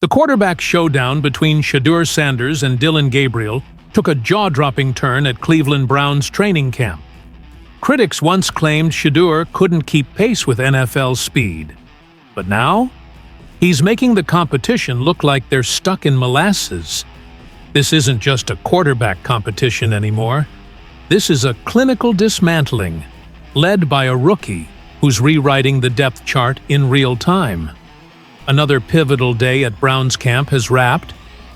The quarterback showdown between Shedeur Sanders and Dillon Gabriel took a jaw-dropping turn at Cleveland Browns training camp. Critics once claimed Shedeur couldn't keep pace with NFL speed. But now, he's making the competition look like they're stuck in molasses. This isn't just a quarterback competition anymore. This is a clinical dismantling, led by a rookie who's rewriting the depth chart in real time. Another pivotal day at Browns camp has wrapped,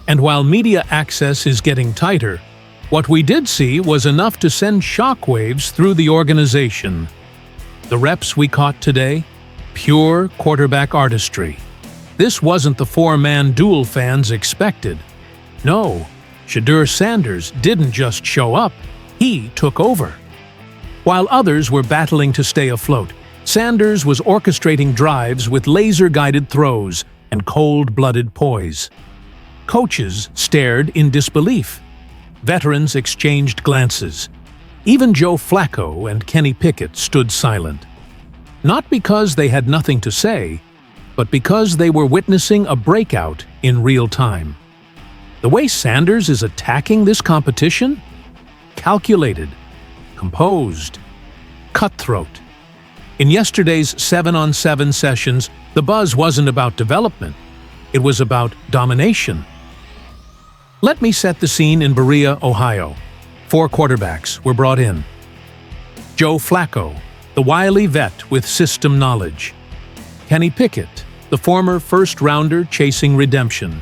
and while media access is getting tighter, what we did see was enough to send shockwaves through the organization. The reps we caught today? Pure quarterback artistry. This wasn't the four-man duel fans expected. No, Shedeur Sanders didn't just show up, he took over. While others were battling to stay afloat, Sanders was orchestrating drives with laser-guided throws and cold-blooded poise. Coaches stared in disbelief. Veterans exchanged glances. Even Joe Flacco and Kenny Pickett stood silent. Not because they had nothing to say, but because they were witnessing a breakout in real time. The way Sanders is attacking this competition? Calculated, composed, cutthroat. In yesterday's 7-on-7 sessions, the buzz wasn't about development. It was about domination. Let me set the scene in Berea, Ohio. 4 quarterbacks were brought in. Joe Flacco, the wily vet with system knowledge. Kenny Pickett, the former first-rounder chasing redemption.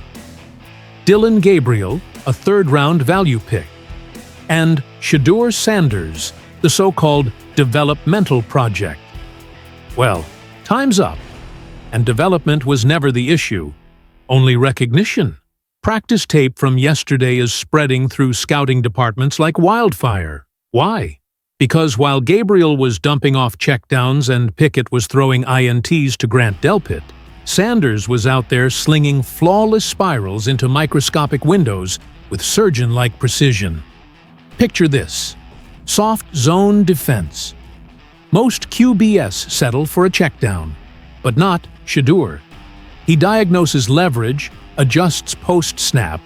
Dillon Gabriel, a third-round value pick. And Shedeur Sanders, the so-called developmental project. Well, time's up. And development was never the issue, only recognition. Practice tape from yesterday is spreading through scouting departments like wildfire. Why? Because while Gabriel was dumping off checkdowns and Pickett was throwing INTs to Grant Delpit, Sanders was out there slinging flawless spirals into microscopic windows with surgeon-like precision. Picture this: soft zone defense. Most QBs settle for a checkdown, but not Shedeur. He diagnoses leverage, adjusts post-snap,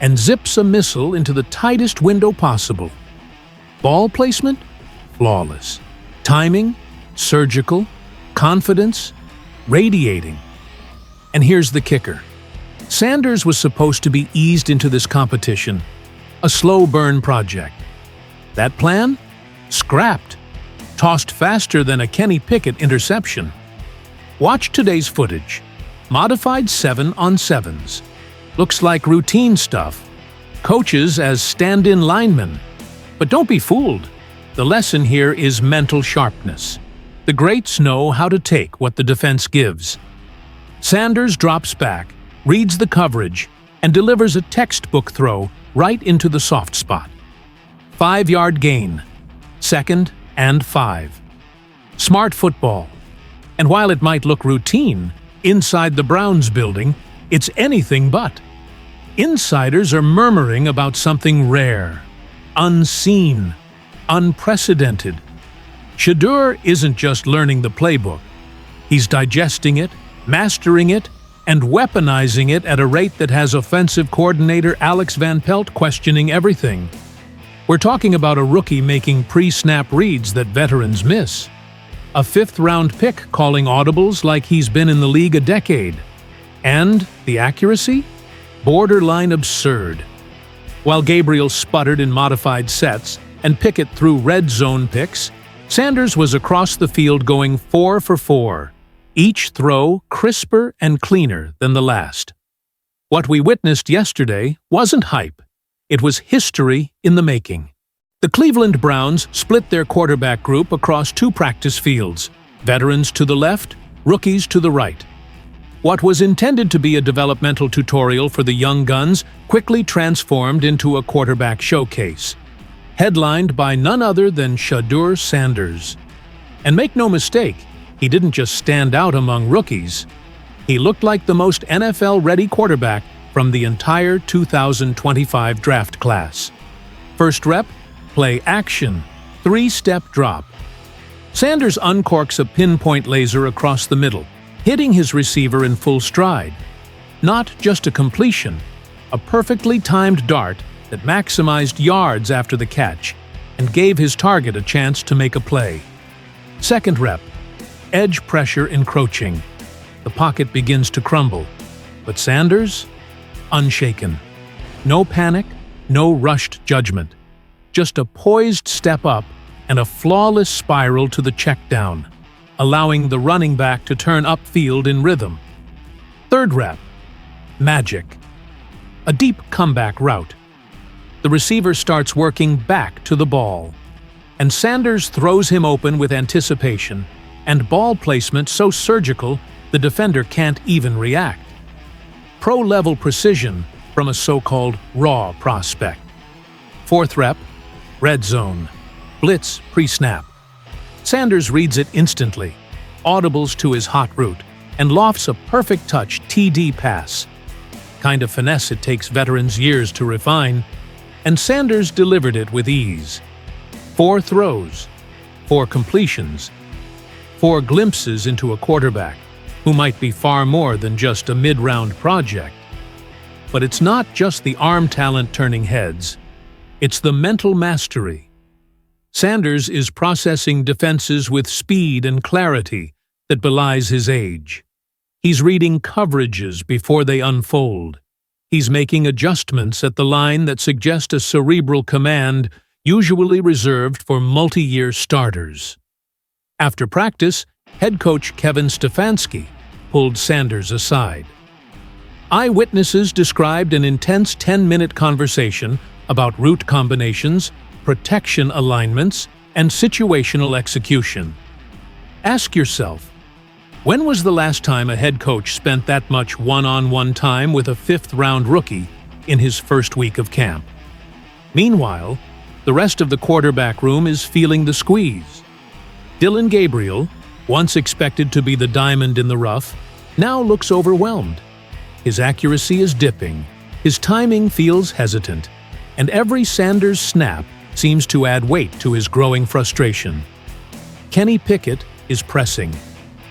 and zips a missile into the tightest window possible. Ball placement? Flawless. Timing? Surgical. Confidence? Radiating. And here's the kicker. Sanders was supposed to be eased into this competition, a slow burn project. That plan? Scrapped. Tossed faster than a Kenny Pickett interception. Watch today's footage. Modified 7-on-7s. Looks like routine stuff. Coaches as stand-in linemen. But don't be fooled. The lesson here is mental sharpness. The greats know how to take what the defense gives. Sanders drops back, reads the coverage, and delivers a textbook throw right into the soft spot. 5-yard gain. 2nd and 5. Smart football. And while it might look routine, inside the Browns building, it's anything but. Insiders are murmuring about something rare, unseen, unprecedented. Shedeur isn't just learning the playbook. He's digesting it, mastering it, and weaponizing it at a rate that has offensive coordinator Alex Van Pelt questioning everything. We're talking about a rookie making pre-snap reads that veterans miss. A 5th-round pick calling audibles like he's been in the league a decade. And the accuracy? Borderline absurd. While Gabriel sputtered in modified sets and Pickett threw red zone picks, Sanders was across the field going 4 for 4, each throw crisper and cleaner than the last. What we witnessed yesterday wasn't hype. It was history in the making. The Cleveland Browns split their quarterback group across 2 practice fields, veterans to the left, rookies to the right. What was intended to be a developmental tutorial for the young guns quickly transformed into a quarterback showcase, headlined by none other than Shedeur Sanders. And make no mistake, he didn't just stand out among rookies. He looked like the most NFL-ready quarterback from the entire 2025 draft class. First rep, play action, 3-step drop. Sanders uncorks a pinpoint laser across the middle, hitting his receiver in full stride. Not just a completion, a perfectly timed dart that maximized yards after the catch and gave his target a chance to make a play. Second rep, edge pressure encroaching. The pocket begins to crumble, but Sanders? Unshaken. No panic, no rushed judgment. Just a poised step up and a flawless spiral to the check down, allowing the running back to turn upfield in rhythm. Third rep, magic. A deep comeback route. The receiver starts working back to the ball, and Sanders throws him open with anticipation and ball placement so surgical the defender can't even react. Pro-level precision from a so-called raw prospect. Fourth rep, red zone. Blitz pre-snap. Sanders reads it instantly, audibles to his hot route, and lofts a perfect touch TD pass. Kind of finesse it takes veterans years to refine, and Sanders delivered it with ease. 4 throws, 4 completions, 4 glimpses into a quarterback who might be far more than just a mid-round project. But it's not just the arm talent turning heads, it's the mental mastery. Sanders is processing defenses with speed and clarity that belies his age. He's reading coverages before they unfold. He's making adjustments at the line that suggest a cerebral command usually reserved for multi-year starters. After practice, head coach Kevin Stefanski pulled Sanders aside. Eyewitnesses described an intense 10-minute conversation about route combinations, protection alignments, and situational execution. Ask yourself, when was the last time a head coach spent that much one-on-one time with a fifth-round rookie in his first week of camp? Meanwhile, the rest of the quarterback room is feeling the squeeze. Dillon Gabriel, once expected to be the diamond in the rough, now looks overwhelmed. His accuracy is dipping, his timing feels hesitant, and every Sanders snap seems to add weight to his growing frustration. Kenny Pickett is pressing.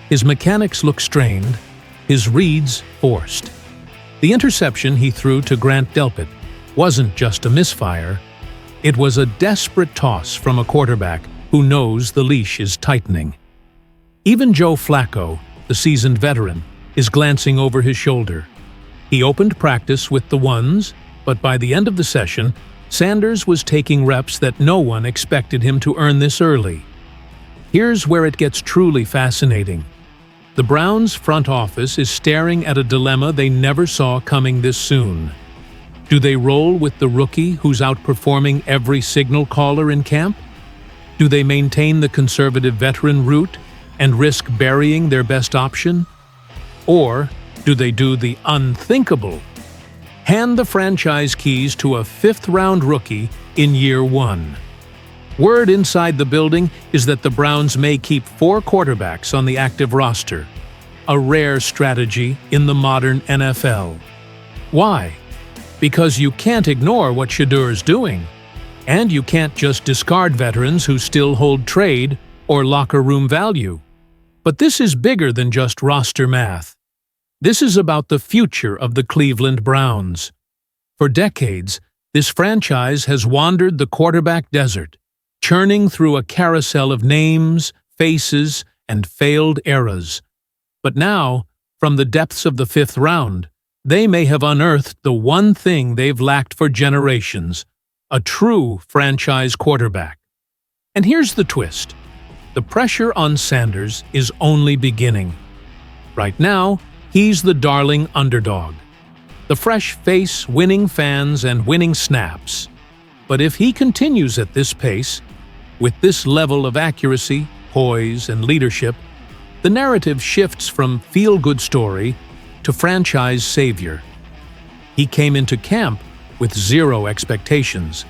His mechanics look strained, his reads forced. The interception he threw to Grant Delpit wasn't just a misfire, it was a desperate toss from a quarterback who knows the leash is tightening. Even Joe Flacco, the seasoned veteran, is glancing over his shoulder. He opened practice with the ones, but by the end of the session, Sanders was taking reps that no one expected him to earn this early. Here's where it gets truly fascinating. The Browns' front office is staring at a dilemma they never saw coming this soon. Do they roll with the rookie who's outperforming every signal caller in camp? Do they maintain the conservative veteran route and risk burying their best option? Or do they do the unthinkable? Hand the franchise keys to a fifth-round rookie in year 1. Word inside the building is that the Browns may keep 4 quarterbacks on the active roster, a rare strategy in the modern NFL. Why? Because you can't ignore what Shedeur's doing, and you can't just discard veterans who still hold trade or locker room value. But this is bigger than just roster math. This is about the future of the Cleveland Browns. For decades, this franchise has wandered the quarterback desert, churning through a carousel of names, faces, and failed eras. But now, from the depths of the 5th round, they may have unearthed the one thing they've lacked for generations, a true franchise quarterback. And here's the twist. The pressure on Sanders is only beginning. Right now, he's the darling underdog. The fresh face, winning fans, and winning snaps. But if he continues at this pace, with this level of accuracy, poise, and leadership, the narrative shifts from feel-good story to franchise savior. He came into camp with 0 expectations.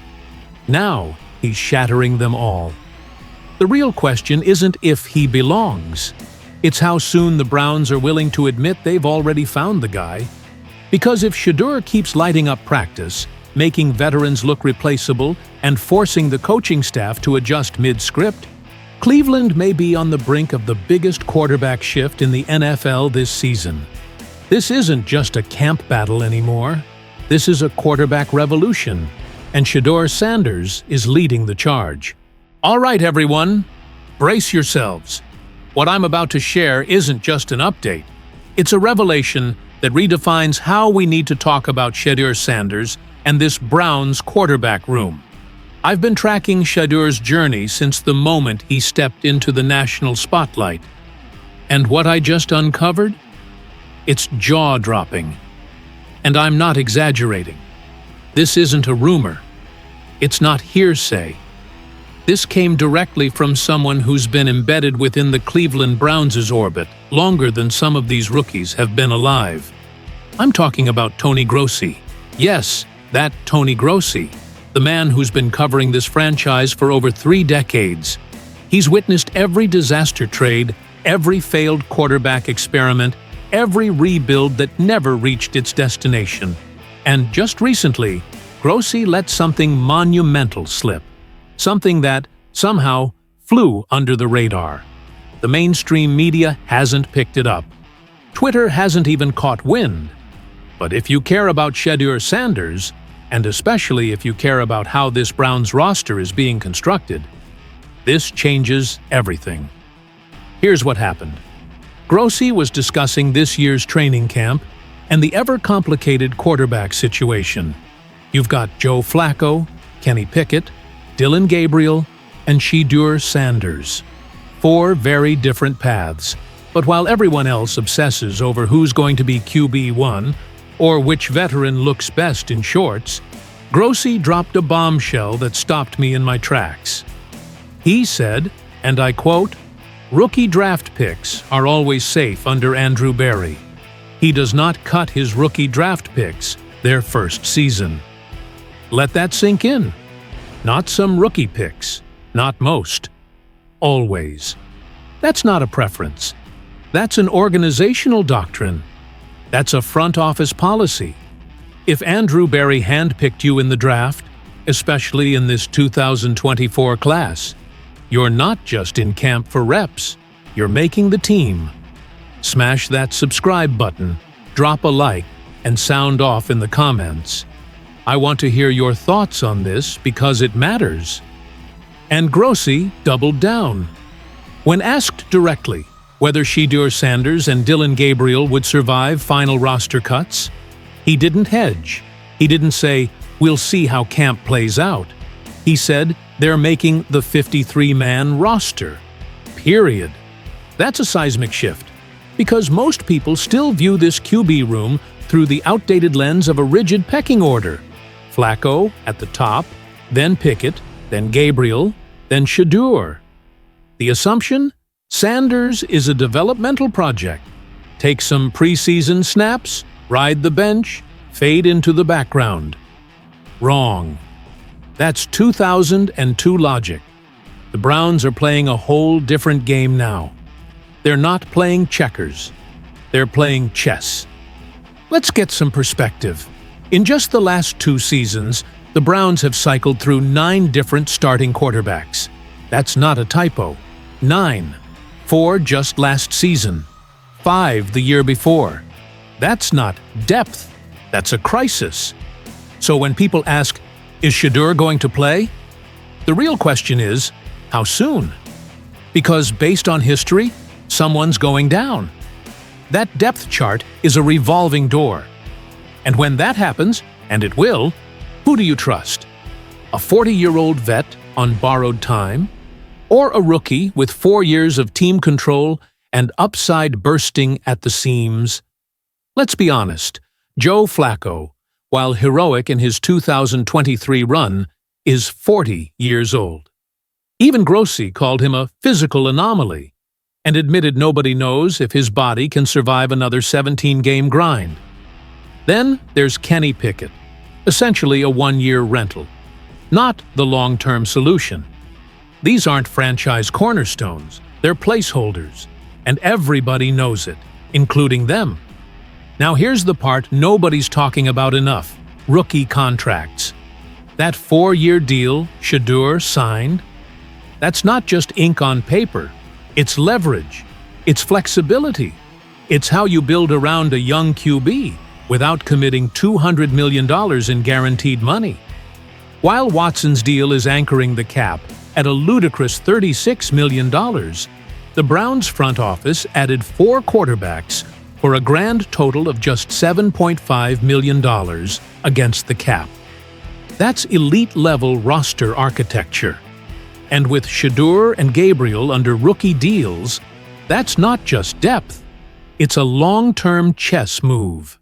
Now he's shattering them all. The real question isn't if he belongs. It's how soon the Browns are willing to admit they've already found the guy. Because if Shedeur keeps lighting up practice, making veterans look replaceable, and forcing the coaching staff to adjust mid-script, Cleveland may be on the brink of the biggest quarterback shift in the NFL this season. This isn't just a camp battle anymore. This is a quarterback revolution, and Shedeur Sanders is leading the charge. All right, everyone, brace yourselves. What I'm about to share isn't just an update. It's a revelation that redefines how we need to talk about Shedeur Sanders and this Browns quarterback room. I've been tracking Shedeur's journey since the moment he stepped into the national spotlight. And what I just uncovered? It's jaw-dropping. And I'm not exaggerating. This isn't a rumor. It's not hearsay. This came directly from someone who's been embedded within the Cleveland Browns' orbit longer than some of these rookies have been alive. I'm talking about Tony Grossi. Yes, that Tony Grossi, the man who's been covering this franchise for over 3 decades. He's witnessed every disaster trade, every failed quarterback experiment, every rebuild that never reached its destination. And just recently, Grossi let something monumental slip. Something that, somehow, flew under the radar. The mainstream media hasn't picked it up. Twitter hasn't even caught wind. But if you care about Shedeur Sanders, and especially if you care about how this Browns roster is being constructed, this changes everything. Here's what happened. Grossi was discussing this year's training camp and the ever-complicated quarterback situation. You've got Joe Flacco, Kenny Pickett, Dillon Gabriel, and Shedeur Sanders. 4 very different paths. But while everyone else obsesses over who's going to be QB1 or which veteran looks best in shorts, Grossi dropped a bombshell that stopped me in my tracks. He said, and I quote, "Rookie draft picks are always safe under Andrew Berry. He does not cut his rookie draft picks their first season." Let that sink in. Not some rookie picks. Not most. Always. That's not a preference. That's an organizational doctrine. That's a front office policy. If Andrew Berry handpicked you in the draft, especially in this 2024 class, you're not just in camp for reps. You're making the team. Smash that subscribe button, drop a like, and sound off in the comments. I want to hear your thoughts on this because it matters. And Grossi doubled down. When asked directly whether Shedeur Sanders and Dillon Gabriel would survive final roster cuts, he didn't hedge. He didn't say, "We'll see how camp plays out." He said, "They're making the 53-man roster." Period. That's a seismic shift, because most people still view this QB room through the outdated lens of a rigid pecking order. Flacco at the top, then Pickett, then Gabriel, then Shedeur. The assumption? Sanders is a developmental project. Take some preseason snaps, ride the bench, fade into the background. Wrong. That's 2002 logic. The Browns are playing a whole different game now. They're not playing checkers. They're playing chess. Let's get some perspective. In just the last 2 seasons, the Browns have cycled through 9 different starting quarterbacks. That's not a typo. 9. 4 just last season. 5 the year before. That's not depth. That's a crisis. So when people ask, is Shedeur going to play? The real question is, how soon? Because based on history, someone's going down. That depth chart is a revolving door. And when that happens, and it will, who do you trust? A 40-year-old vet on borrowed time? Or a rookie with 4 years of team control and upside bursting at the seams? Let's be honest, Joe Flacco, while heroic in his 2023 run, is 40 years old. Even Grossi called him a physical anomaly and admitted nobody knows if his body can survive another 17-game grind. Then there's Kenny Pickett, essentially a 1-year rental, not the long-term solution. These aren't franchise cornerstones, they're placeholders, and everybody knows it, including them. Now here's the part nobody's talking about enough: rookie contracts. That 4-year deal Shedeur signed, that's not just ink on paper, it's leverage, it's flexibility. It's how you build around a young QB without committing $200 million in guaranteed money. While Watson's deal is anchoring the cap at a ludicrous $36 million, the Browns front office added 4 quarterbacks for a grand total of just $7.5 million against the cap. That's elite-level roster architecture. And with Shedeur and Gabriel under rookie deals, that's not just depth, it's a long-term chess move.